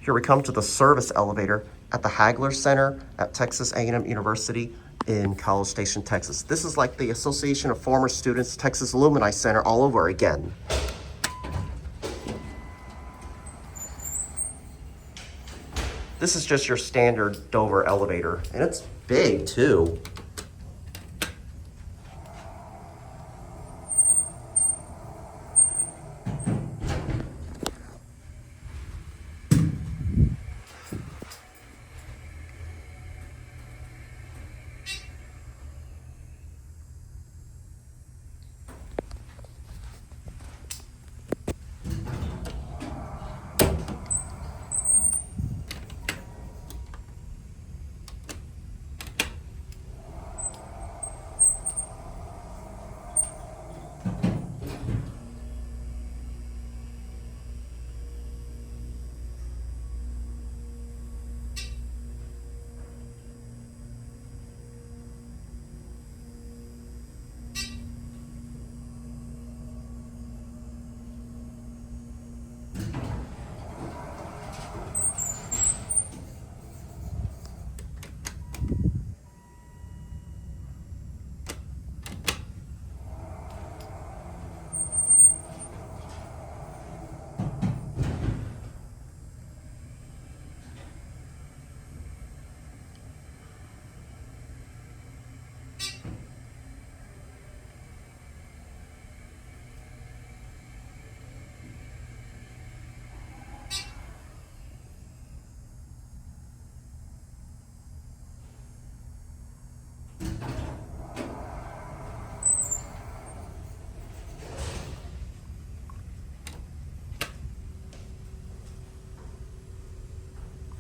Here we come to the service elevator at the Hagler Center at Texas A&M University in College Station, Texas. This is like the Association of Former Students Texas Alumni Center all over again. This is just your standard Dover elevator, and it's big too.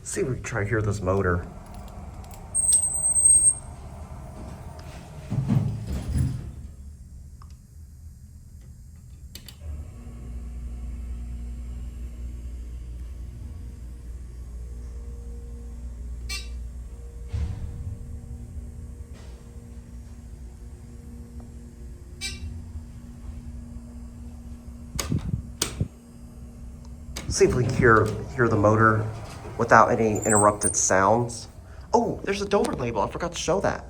See if we can try to hear this motor. See if we can hear the motor without any interrupted sounds. Oh, there's a Dover label. I forgot to show that.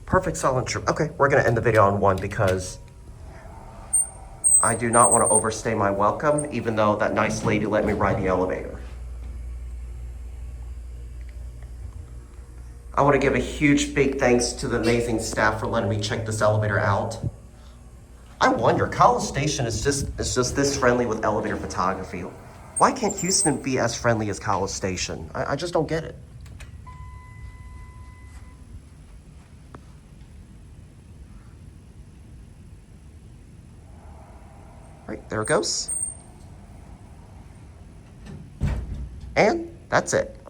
Perfect silent trip. Okay, we're gonna end the video on 1 because I do not want to overstay my welcome, even though that nice lady let me ride the elevator. I want to give a huge big thanks to the amazing staff for letting me check this elevator out. I wonder, College Station is just this friendly with elevator photography. Why can't Houston be as friendly as College Station? I just don't get it. Right, there it goes. And that's it.